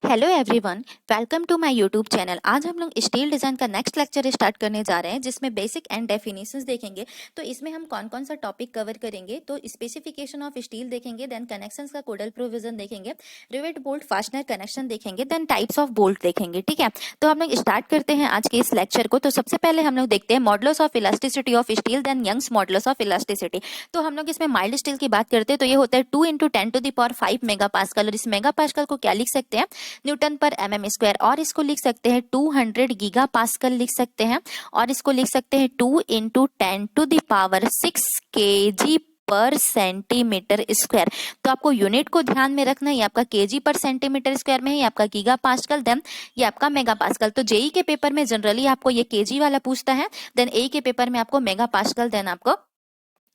Hello everyone, welcome to my YouTube channel. आज हम लोग स्टील डिज़ाइन का नेक्स्ट लेक्चर स्टार्ट करने जा रहे हैं, जिसमें बेसिक एंड डेफिनेशंस देखेंगे। तो इसमें हम कौन कौन सा टॉपिक कवर करेंगे, तो स्पेसिफिकेशन ऑफ स्टील देखेंगे, देन कनेक्शंस का कोडल प्रोविजन देखेंगे, रिवेट बोल्ट फास्टनर कनेक्शन देखेंगे, देन टाइप्स ऑफ बोल्ट देखेंगे। ठीक है, तो हम लोग स्टार्ट करते हैं आज के इस लेक्चर को। तो सबसे पहले हम लोग देखते हैं modulus of elasticity of steel, then Young's modulus of elasticity. तो हम लोग इसमें माइल्ड स्टील की बात करते हैं, तो ये होता है 2 × 10⁵ मेगा पास्कल, और इस मेगा पास्कल को क्या लिख सकते हैं, न्यूटन पर mm², और इसको लिख सकते हैं 200 गीगा पास्कल लिख सकते हैं, और इसको लिख सकते हैं 2 × 10⁶ kg पर सेंटीमीटर स्क्वायर। तो आपको यूनिट को ध्यान में रखना है, ये आपका केजी पर सेंटीमीटर स्क्वायर में है, ये आपका गीगा पास्कल, देन ये आपका मेगा पास्कल। तो जेई के पेपर में जनरली आपको ये केजी वाला पूछता है, देन ए के पेपर में आपको मेगा पास्कल, देन आपको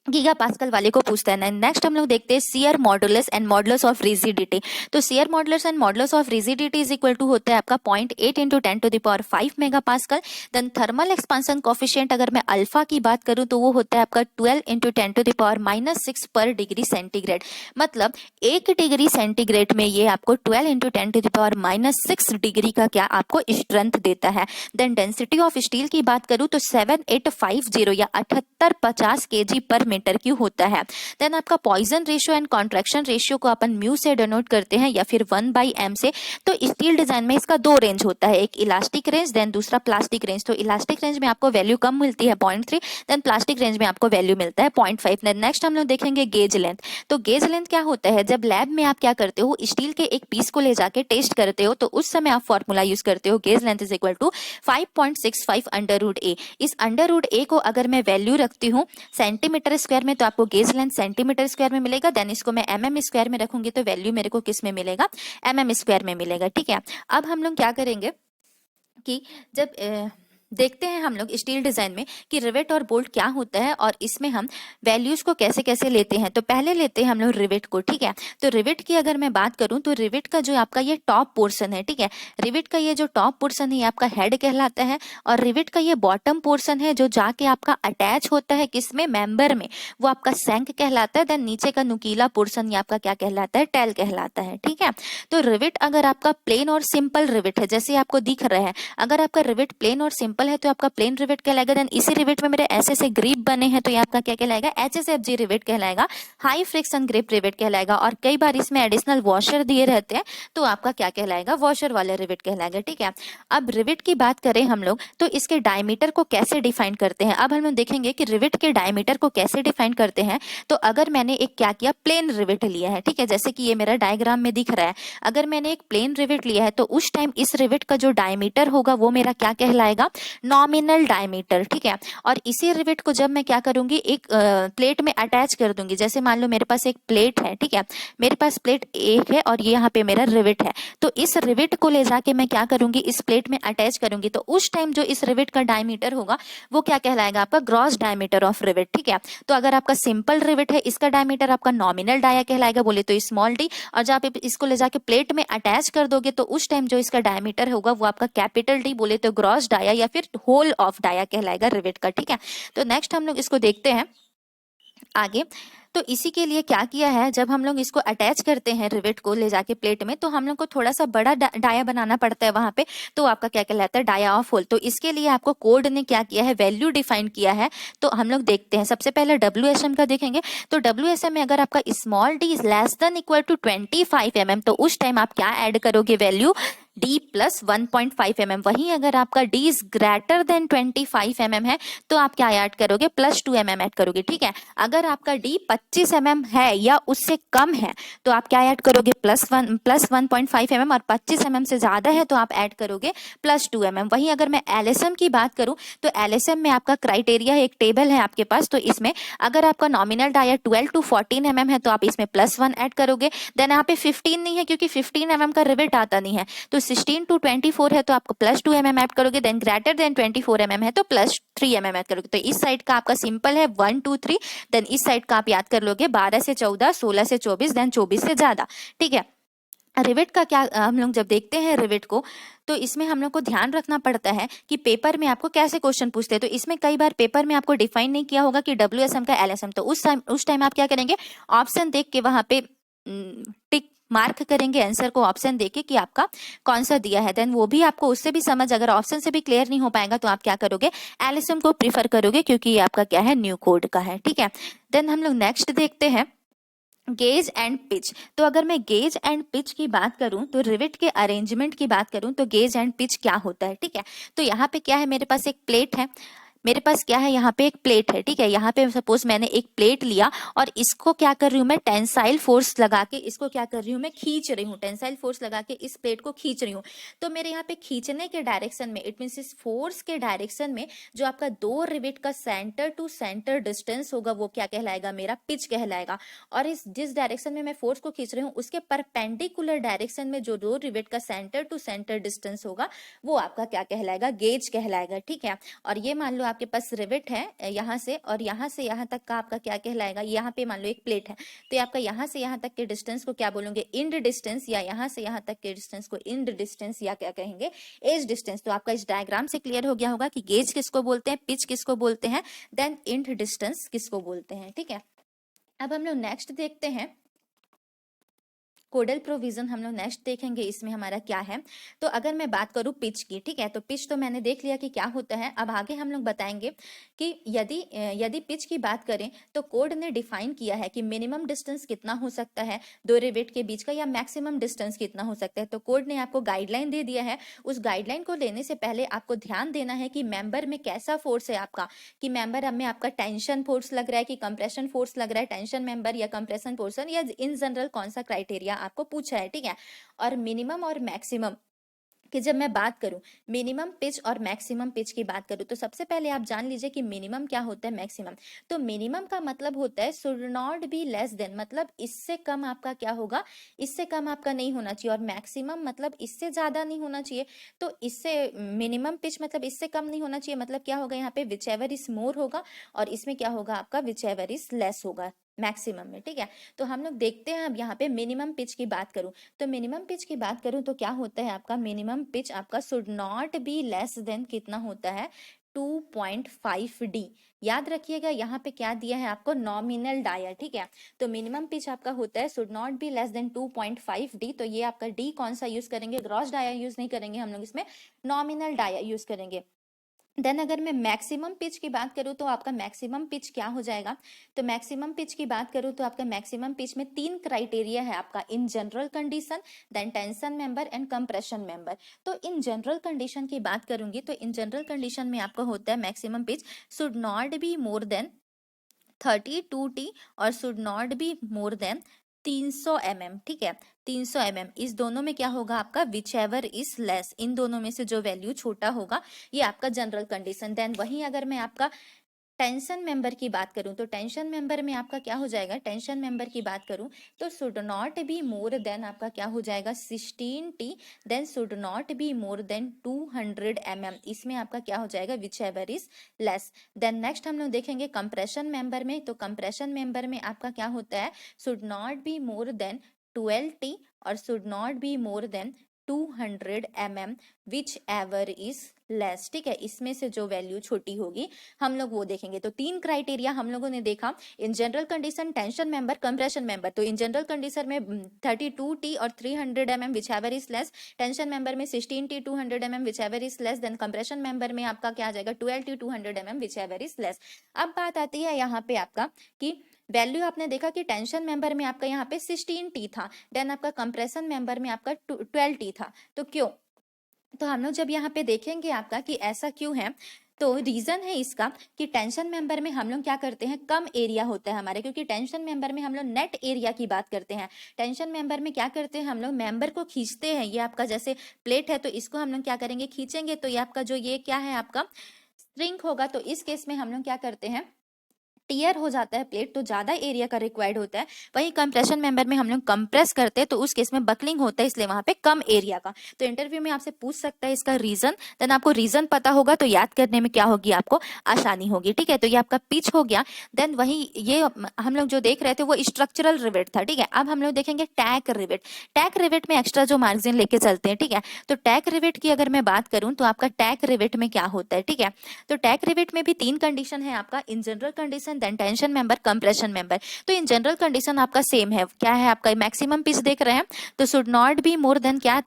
गीगा पास्कल वाले को पूछता है। नेक्स्ट हम लोग देखते हैं shear modulus and modulus of rigidity. तो shear modulus and modulus of rigidity is equal to होता है आपका 0.8 × 10⁵ megapascal. Then thermal expansion coefficient अगर मैं अल्फा की बात करूं तो वो होता है आपका 12 × 10⁻⁻6 पर डिग्री सेंटीग्रेड। मतलब 1 डिग्री सेंटीग्रेड में ये आपको 12 × 10⁻⁻6 डिग्री का क्या आपको स्ट्रेंथ देता है। देन डेंसिटी ऑफ स्टील की बात करूं तो 7850 या 7850 kg पर मीटर क्यूब होता है। देन आपका Poisson ratio and contraction ratio को अपन म्यू से डिनोट करते हैं या फिर 1/m से। तो स्टील डिजाइन में इसका दो रेंज होता है, एक इलास्टिक रेंज, देन दूसरा प्लास्टिक रेंज। तो इलास्टिक रेंज में आपको वैल्यू कम मिलती है 0.3, देन प्लास्टिक रेंज में आपको वैल्यू मिलता है 0.5। नेक्स्ट हम लोग देखेंगे गेज लेंथ। तो गेज लेंथ क्या होता है, जब लैब में आप क्या करते हो, स्टील के एक पीस को ले जाके टेस्ट करते हो, तो उस समय आप फॉर्मूला यूज करते हो gauge length is equal to 5.65 √a। इस √a को अगर मैं वैल्यू रखती हूँ सेंटीमीटर स्क्वायर में, तो आपको गेज लेंथ सेंटीमीटर स्क्वायर में मिलेगा। देन इसको मैं mm² में रखूंगी तो वैल्यू मेरे को किस में मिलेगा, mm² में मिलेगा। ठीक है, अब हम लोग क्या करेंगे कि जब देखते हैं हम लोग स्टील डिजाइन में कि रिवेट और बोल्ट क्या होता है, और इसमें हम वैल्यूज को कैसे कैसे लेते हैं। तो पहले लेते हैं हम लोग रिवेट को। ठीक है, तो रिवेट की अगर मैं बात करूं तो रिवेट का जो आपका ये टॉप पोर्शन है, ठीक है, रिवेट का ये जो टॉप पोर्शन है ये आपका हेड कहलाता है, और रिवेट का ये बॉटम पोर्शन है जो जाके आपका अटैच होता है किसमें, मेंबर में, वो आपका सैंक कहलाता है। देन नीचे का नुकीला पोर्शन ये आपका क्या कहलाता है, टेल कहलाता है। ठीक है, तो रिवेट अगर आपका प्लेन और सिंपल रिवेट है, जैसे आपको दिख रहा है, अगर आपका रिवेट प्लेन और सिंपल है तो आपका प्लेन रिवेट कहलाएगा। देन इसी रिवेट में मेरे ऐसे से ग्रिप बने हैं तो ये आपका क्या कहलाएगा, HSFG रिवेट कहलाएगा, हाई फ्रिक्शन ग्रिप रिवेट कहलाएगा। और कई बार इसमें एडिशनल वॉशर दिए रहते हैं तो आपका क्या कहलाएगा, वॉशर वाला रिवेट कहलाएगा। ठीक है, अब रिवेट की बात करें हम लोग तो इसके डायमीटर को कैसे डिफाइन करते हैं। अब हम लोग देखेंगे कि रिवेट के डायमीटर को कैसे डिफाइन करते हैं। तो अगर मैंने एक क्या किया, प्लेन रिवेट लिया है, ठीक है, जैसे कि ये मेरा डायग्राम में दिख रहा है, अगर मैंने एक प्लेन रिवेट लिया है तो उस टाइम इस रिवेट का जो डायमीटर होगा वो मेरा क्या कहलाएगा, नॉमिनल डायमीटर। ठीक है, और इसी रिवेट को जब मैं क्या करूंगी, एक प्लेट में अटैच कर दूंगी। जैसे मान लो मेरे पास एक प्लेट है, ठीक है, मेरे पास प्लेट एक है और ये यहाँ पे मेरा रिवेट है, तो इस रिवेट को ले जाके मैं क्या करूंगी, इस प्लेट में अटैच करूंगी। तो उस टाइम जो इस रिवेट का डायमीटर होगा वो क्या कहलाएगा, आपका ग्रॉस डायमीटर ऑफ रिवेट। ठीक है, तो अगर आपका सिंपल रिवेट है इसका डायमीटर आपका नॉमिनल डाया कहलाएगा, बोले तो स्मॉल डी, और जब आप इसको ले जाके प्लेट में अटैच कर दोगे तो उस टाइम जो इसका डायमीटर होगा वो आपका कैपिटल डी, बोले तो ग्रॉस डाया या फिर होल ऑफ डाया कहलाएगा रिवेट का। ठीक है, तो नेक्स्ट हम लोग इसको देखते हैं आगे। तो इसी के लिए क्या किया है, जब हम लोग इसको अटैच करते हैं रिवेट को ले जाके प्लेट में, तो हम लोग को थोड़ा सा बड़ा डाया बनाना पड़ता है वहां पे, तो आपका क्या कहलाता है, डाया ऑफ होल। तो इसके लिए आपको कोड ने क्या किया है, वैल्यू डिफाइन किया है। तो हम लोग देखते हैं, सबसे पहले WSM का देखेंगे। तो WSM में अगर आपका small D is less than equal to 25 mm, तो उस टाइम आप क्या ऐड करोगे, वैल्यू D + 1.5 mm। वहीं अगर आपका D is greater than 25 mm है तो आप क्या ऐड करोगे, +2 mm ऐड करोगे। ठीक है, अगर आपका D 25 mm है या उससे कम है तो आप क्या ऐड करोगे, +1.5 mm, और 25 mm से ज्यादा है तो आप ऐड करोगे +2 mm। वहीं अगर मैं LSM की बात करूं तो LSM में आपका क्राइटेरिया एक टेबल है आपके पास, तो इसमें अगर आपका नॉमिनल डाया 12 to 14 mm है तो आप इसमें +1 ऐड करोगे। देन यहाँ पे 15 नहीं है क्योंकि 15 mm का रिवेट आता नहीं है, तो 16 to 24 है तो आपको +2 mm ऐड करोगे। देन ग्रेटर देन 24 mm है तो +3 mm ऐड करोगे। तो इस साइड का आपका सिंपल है 1 2 3, देन इस साइड का आप याद कर लोगे 12 से 14, 16 से 24, देन 24 से ज्यादा। ठीक है, रिवेट का क्या हम लोग जब देखते हैं रिवेट को, तो इसमें हम लोग को ध्यान रखना पड़ता है कि पेपर में आपको कैसे क्वेश्चन पूछते हैं। तो इसमें कई बार पेपर में आपको डिफाइन नहीं किया होगा कि WSM का LSM, तो उस टाइम आप क्या करेंगे, ऑप्शन देख के वहां पे टिक मार्क करेंगे आंसर को ऑप्शन देके कि आपका कौन सा दिया है। देन वो भी आपको उससे भी समझ, अगर ऑप्शन से भी क्लियर नहीं हो पाएगा तो आप क्या करोगे, एलिसम को प्रीफर करोगे, क्योंकि ये आपका क्या है, न्यू कोड का है, ठीक है। देन हम लोग नेक्स्ट देखते हैं गेज एंड पिच। तो अगर मैं गेज एंड पिच की बात करूं, तो रिवेट के अरेंजमेंट की बात करूं, तो गेज एंड पिच क्या होता है, ठीक है। तो यहाँ पे क्या है, मेरे पास एक प्लेट है, मेरे पास क्या है, यहाँ पे एक प्लेट है, ठीक है। यहाँ पे सपोज मैंने एक प्लेट लिया और इसको क्या कर रही हूँ मैं, टेंसाइल फोर्स लगा के इसको क्या कर रही हूँ मैं, खींच रही हूँ, टेंसाइल फोर्स लगा के इस प्लेट को खींच रही हूँ। तो मेरे यहाँ पे खींचने के डायरेक्शन में, इट मीन्स इस फोर्स के डायरेक्शन में जो आपका दो रिवेट का सेंटर टू सेंटर डिस्टेंस होगा वो क्या कहलाएगा, मेरा पिच कहलाएगा। और इस जिस डायरेक्शन में मैं फोर्स को खींच रही हूँ उसके परपेंडिकुलर डायरेक्शन में जो दो रिवेट का सेंटर टू सेंटर डिस्टेंस होगा वो आपका क्या कहलाएगा, गेज कहलाएगा, ठीक है। और ये मान लो आपके पास रिवेट है यहाँ से और यहाँ से यहाँ तक का आपका क्या कहलाएगा, यहाँ पे मान लो एक प्लेट है, तो आपका यहाँ से यहाँ तक के डिस्टेंस को क्या बोलोगे, इंड डिस्टेंस, या यहाँ से यहाँ तक के डिस्टेंस को इंड डिस्टेंस, या क्या कहेंगे, एज डिस्टेंस। तो आपका इस डायग्राम से क्लियर हो गया होगा कि गेज किसको बोलते हैं, पिच किसको बोलते हैं, देन इंड डिस्टेंस किसको बोलते हैं, ठीक है। अब हम लोग नेक्स्ट देखते हैं कोडल प्रोविजन, हम लोग नेक्स्ट देखेंगे इसमें हमारा क्या है। तो अगर मैं बात करूं पिच की, ठीक है, तो पिच तो मैंने देख लिया कि क्या होता है। अब आगे हम लोग बताएंगे कि यदि पिच की बात करें तो कोड ने डिफाइन किया है कि मिनिमम डिस्टेंस कितना हो सकता है दो रिवेट के बीच का, या मैक्सिमम डिस्टेंस कितना हो सकता है। तो कोड ने आपको गाइडलाइन दे दिया है। उस गाइडलाइन को लेने से पहले आपको ध्यान देना है कि मेंबर में कैसा फोर्स है आपका, कि मेंबर में आपका टेंशन फोर्स लग रहा है कि कंप्रेशन फोर्स लग रहा है, टेंशन मेंबर या कंप्रेशन पोर्शन, या इन जनरल कौन सा क्राइटेरिया आपको पूछा है, ठीक है। और मिनिमम और मैक्सिमम कि जब मैं बात करूं मिनिमम पिच और मैक्सिमम पिच की बात करूं, तो सबसे पहले आप जान लीजिए कि मिनिमम क्या होता है, मैक्सिमम। तो मिनिमम का मतलब होता है should not be less than, मतलब इससे कम आपका क्या होगा, इससे कम आपका नहीं होना चाहिए। और मैक्सिमम मतलब इससे ज्यादा नहीं होना चाहिए। तो इससे मिनिमम पिच मतलब इससे कम नहीं होना चाहिए, मतलब क्या होगा यहाँ पे विच एवर इज मोर होगा, और इसमें क्या होगा आपका विच एवर इज लेस होगा मैक्सिमम में, ठीक है। तो हम लोग देखते हैं अब यहाँ पे मिनिमम पिच की बात करूं, तो मिनिमम पिच की बात करूं तो क्या होता है आपका, मिनिमम पिच आपका should not be less than कितना होता है, 2.5D। याद रखिएगा यहाँ पे क्या दिया है आपको, नॉमिनल डाया, ठीक है। तो मिनिमम पिच आपका होता है should not be less than 2.5D। तो ये आपका डी कौन सा यूज करेंगे, ग्रॉस डाया यूज नहीं करेंगे हम लोग, इसमें नॉमिनल डाया यूज करेंगे। देन अगर मैं मैक्सिमम पिच की बात करूं तो आपका मैक्सिमम पिच क्या हो जाएगा, तो मैक्सिमम पिच की बात करूं तो आपका मैक्सिमम पिच में 3 क्राइटेरिया है आपका, in general condition, then tension member and compression member. तो इन जनरल कंडीशन की बात करूंगी तो इन जनरल कंडीशन में आपका होता है maximum pitch should not be more then 32T और should not be more then 300 mm, ठीक है। 300 mm, इस दोनों में क्या होगा आपका विच एवर इज लेस, इन दोनों में से जो वैल्यू छोटा होगा ये आपका जनरल कंडीशन। देन वहीं अगर मैं आपका टेंशन मेंबर की बात करूं तो टेंशन मेंबर में आपका क्या हो जाएगा, टेंशन मेंबर की बात करूं तो should not be more than आपका क्या हो जाएगा 16T, then should not be more than 200 mm, इसमें आपका क्या हो जाएगा whichever is less. Then next हम लोग देखेंगे कंप्रेशन मेंबर में, तो कंप्रेशन मेंबर में आपका क्या होता है, should not be more then 12T और should not be more than 200 mm whichever is less, ठीक है। इसमें से जो वैल्यू छोटी होगी हम लोग वो देखेंगे। तो 3 क्राइटेरिया हम लोगों ने देखा, in general condition, tension member, compression member. तो इन जनरल कंडीशन में 32T और 300 mm whichever is less, tension member में 16T 200 mm whichever is less, then compression member में आपका क्या आ जाएगा 12T 200 mm whichever is less. अब बात आती है यहाँ पे आपका कि वैल्यू आपने देखा कि टेंशन मेंबर में आपका यहाँ पे 16T था, देन आपका कंप्रेशन मेंबर में आपका 12T था। तो क्यों, तो हम लोग जब यहाँ पे देखेंगे आपका कि ऐसा क्यों है, तो रीजन है इसका कि टेंशन मेंबर में हम लोग क्या करते हैं, कम एरिया होता है हमारे, क्योंकि टेंशन मेंबर में हम लोग नेट एरिया की बात करते हैं। टेंशन मेंबर में क्या करते हैं हम लोग, मेंबर को खींचते हैं, ये आपका जैसे प्लेट है तो इसको हम लोग क्या करेंगे, खींचेंगे, तो ये आपका जो ये क्या है आपका श्रिंक होगा। तो इस केस में हम लोग क्या करते हैं, टियर हो जाता है प्लेट, तो ज्यादा एरिया का रिक्वायर्ड होता है। वहीं कंप्रेशन मेंबर में हम लोग कंप्रेस करते हैं तो उस केस में बकलिंग होता है, इसलिए वहां पे कम एरिया का। तो इंटरव्यू में आपसे पूछ सकता है इसका रीजन, देन आपको रीजन पता होगा तो याद करने में क्या होगी, आपको आसानी होगी, ठीक है। तो ये आपका पिच हो गया। देन वही ये हम लोग जो देख रहे थे वो स्ट्रक्चरल रिवेट था, ठीक है। अब हम लोग देखेंगे टैक रिवेट। टैक रिवेट में एक्स्ट्रा जो मार्जिन लेके चलते हैं, ठीक है। तो टैक रिवेट की अगर मैं बात करूं तो आपका टैक रिवेट में क्या होता है, ठीक है। तो टैक रिवेट में भी 3 कंडीशन है आपका, in general condition, condition, then tension member, compression member. तो इन जनरल कंडीशन आपका सेम है, क्या है आपका मैक्सिमम पिच देख रहे हैं, तो should not be more then क्या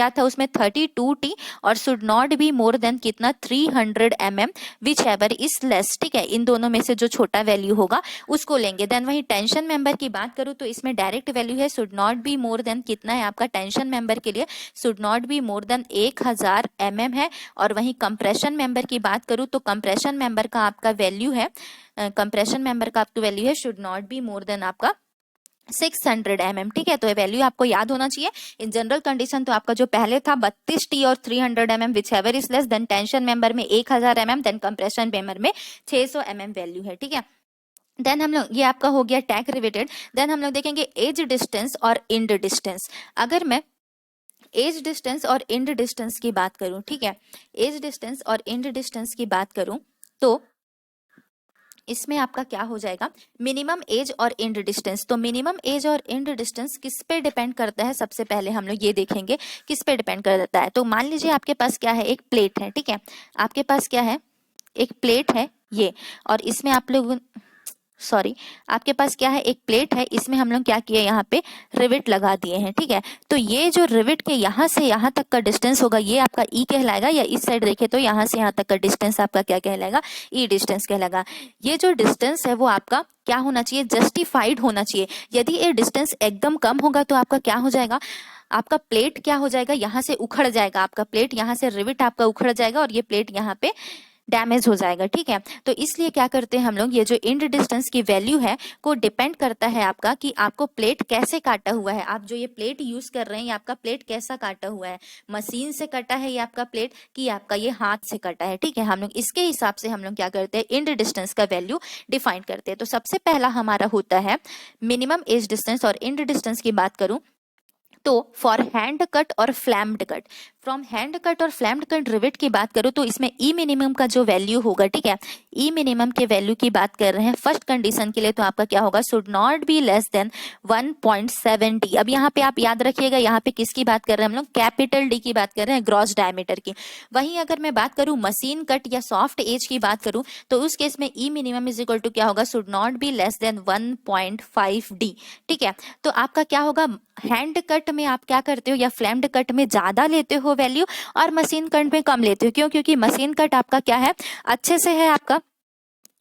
था उसमें 32T और should not be more then कितना 300 mm whichever is less. ठीक है, इन दोनों में से जो छोटा वैल्यू होगा उसको लेंगे। देन वही टेंशन मेंबर की बात करूं तो इसमें डायरेक्ट वैल्यू है should not be more then कितना है आपका टेंशन मेंबर के लिए, should not be more then 1000 mm है। और वहीं कंप्रेशन मेंबर की बात करूं तो कंप्रेशन मेंबर का आपका वैल्यू है, कंप्रेशन मेंबर का आपका वैल्यू है should not be more than आपका 600 mm। ठीक है, तो ये वैल्यू आपको याद होना चाहिए। इन जनरल कंडीशन तो आपका जो पहले था 32T और 300 mm whichever is less, then tension member में 1000 mm, देन कंप्रेशन मेंबर में 600 mm वैल्यू है। ठीक है, देन हम लोग ये आपका हो गया टैग रिलेटेड। देन हम लोग देखेंगे एज डिस्टेंस और इंड डिस्टेंस। अगर मैं एज डिस्टेंस और इंड डिस्टेंस की बात करूं, ठीक है, एज डिस्टेंस और इंड डिस्टेंस की बात करूं तो इसमें आपका क्या हो जाएगा, मिनिमम एज और इंड डिस्टेंस। तो मिनिमम एज और इंड डिस्टेंस किस पे डिपेंड करता है, सबसे पहले हम लोग ये देखेंगे किस पे डिपेंड करता है। तो मान लीजिए आपके पास क्या है, एक प्लेट है। ठीक है, आपके पास क्या है, एक प्लेट है ये, और इसमें आप लोग आपके पास क्या है, एक प्लेट है, इसमें हम लोग क्या किए, यहाँ पे रिविट लगा दिए हैं। ठीक है, तो ये जो रिविट के यहाँ से यहाँ तक का डिस्टेंस होगा ये आपका ई कहलाएगा, या इस साइड देखे तो यहाँ से यहाँ तक का डिस्टेंस आपका क्या कहलाएगा, ई डिस्टेंस कहलाएगा। ये जो डिस्टेंस है वो आपका क्या होना चाहिए, जस्टिफाइड होना चाहिए। यदि ये डिस्टेंस एकदम कम होगा तो आपका क्या हो जाएगा, आपका प्लेट क्या हो जाएगा, यहाँ से उखड़ जाएगा, आपका प्लेट यहाँ से रिविट आपका उखड़ जाएगा और ये प्लेट यहाँ पे डैमेज हो जाएगा। ठीक है, तो इसलिए क्या करते हैं हम लोग, ये जो इंड डिस्टेंस की वैल्यू है को डिपेंड करता है आपका कि आपको प्लेट कैसे काटा हुआ है, आप जो ये प्लेट यूज कर रहे हैं ये आपका प्लेट कैसा काटा हुआ है, मशीन से कटा है ये आपका प्लेट कि आपका ये हाथ से कटा है। ठीक है, हम लोग इसके हिसाब से हम लोग क्या करते हैं, इंड डिस्टेंस का वैल्यू डिफाइन करते हैं। तो सबसे पहला हमारा होता है मिनिमम एज डिस्टेंस, और इंड डिस्टेंस की बात करूं तो फॉर हैंड कट और फ्लैम्ड कट, फ्रॉम हैंड कट और फ्लैम्ड कट रिविट की बात करूं तो इसमें ई मिनिमम का जो वैल्यू होगा, ठीक है, ई मिनिमम के वैल्यू की बात कर रहे हैं फर्स्ट कंडीशन के लिए, तो आपका क्या होगा, should not be less than 1.7D। अब यहाँ पे आप याद रखिएगा, यहाँ पे किसकी बात कर रहे हैं हम लोग, कैपिटल डी की बात कर रहे हैं, ग्रॉस डायमीटर की। वहीं अगर मैं बात करूं मशीन कट या सॉफ्ट एज की बात करूं तो उस केस में ई मिनिमम इज इक्वल टू क्या होगा, should not be less than 1.5D। ठीक है, तो आपका क्या होगा, हैंड कट में आप क्या करते हो या फ्लैम्ड कट में ज्यादा लेते हो वैल्यू और मशीन कट में कम लेते हो। क्यों, क्योंकि मशीन कट आपका क्या है, अच्छे से है, आपका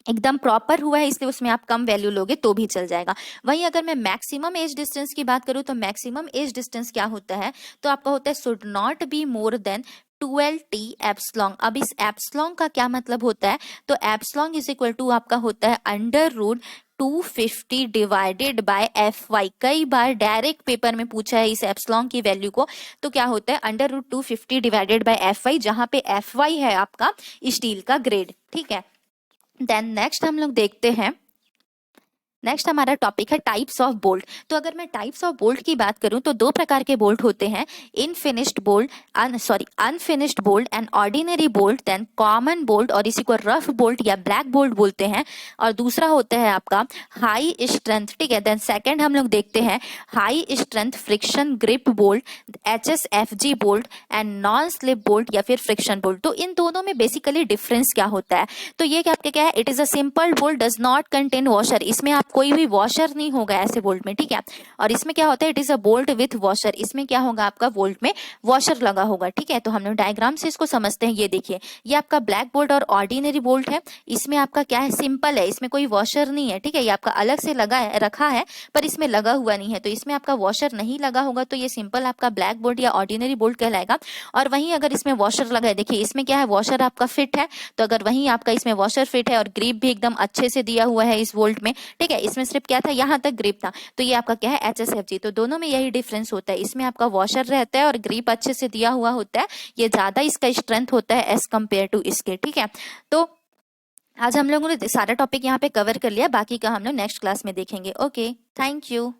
एकदम प्रॉपर हुआ है, इसलिए उसमें आप कम वैल्यू लोगे तो भी चल जाएगा। वहीं अगर मैं मैक्सिमम एज डिस्टेंस की बात करूं तो मैक्सिमम एज डिस्टेंस क्या होता है, तो आपका होता है should not be more then 12T epsilon. अब इस एप्सलॉन्ग का क्या मतलब होता है, तो एप्सलॉन्ग इज इक्वल टू आपका होता है under root 250 divided by FY। कई बार डायरेक्ट पेपर में पूछा है इस एप्सलॉन्ग की वैल्यू को, तो क्या होता है under root 250 divided by FY, जहां पे FY है आपका स्टील का ग्रेड। ठीक है, देन नेक्स्ट हम लोग देखते हैं, नेक्स्ट हमारा टॉपिक है टाइप्स ऑफ बोल्ट। तो अगर मैं टाइप्स ऑफ बोल्ट की बात करूं तो दो प्रकार के बोल्ट होते हैं, unfinished bolt and ordinary bolt, then common bolt और इसी को रफ बोल्ट या ब्लैक बोल्ट बोलते हैं, और दूसरा होता है आपका हाई स्ट्रेंथ। ठीक है, देन सेकंड हम लोग देखते हैं high strength friction grip bolt, HSFG bolt and non slip bolt या फिर फ्रिक्शन बोल्ट। तो इन दोनों में बेसिकली डिफरेंस क्या होता है, तो ये क्या है, it is a simple bolt does not contain washer, इसमें आप कोई भी वॉशर नहीं होगा ऐसे बोल्ट में। ठीक है, और इसमें क्या होता है, it is a bolt with washer, इसमें क्या होगा आपका बोल्ट में वॉशर लगा होगा। ठीक है, तो हम लोग डायग्राम से इसको समझते हैं। ये देखिए, ये आपका ब्लैक बोल्ट और ऑर्डिनरी बोल्ट है, इसमें आपका क्या है, सिंपल है, इसमें कोई वॉशर नहीं है। ठीक है, ये आपका अलग से लगा है, रखा है, पर इसमें लगा हुआ नहीं है, तो इसमें आपका वॉशर नहीं लगा होगा, तो ये सिंपल आपका ब्लैक बोल्ट या ऑर्डिनरी बोल्ट कहलाएगा। और वहीं अगर इसमें वॉशर लगा है, देखिए इसमें क्या है, वॉशर आपका फिट है, तो अगर वहीं आपका इसमें वॉशर फिट है और ग्रिप भी एकदम अच्छे से दिया हुआ है इस बोल्ट में, ठीक है, इसमें सिर्फ क्या था, यहाँ तक ग्रिप था, तो ये आपका क्या है, HSFG। तो दोनों में यही डिफरेंस होता है, इसमें आपका वॉशर रहता है और ग्रिप अच्छे से दिया हुआ होता है, ये ज्यादा इसका स्ट्रेंथ होता है एज कम्पेयर टू इसके। ठीक है, तो आज हम लोगों ने सारा टॉपिक यहाँ पे कवर कर लिया, बाकी का हम लोग नेक्स्ट क्लास में देखेंगे। Okay, thank you.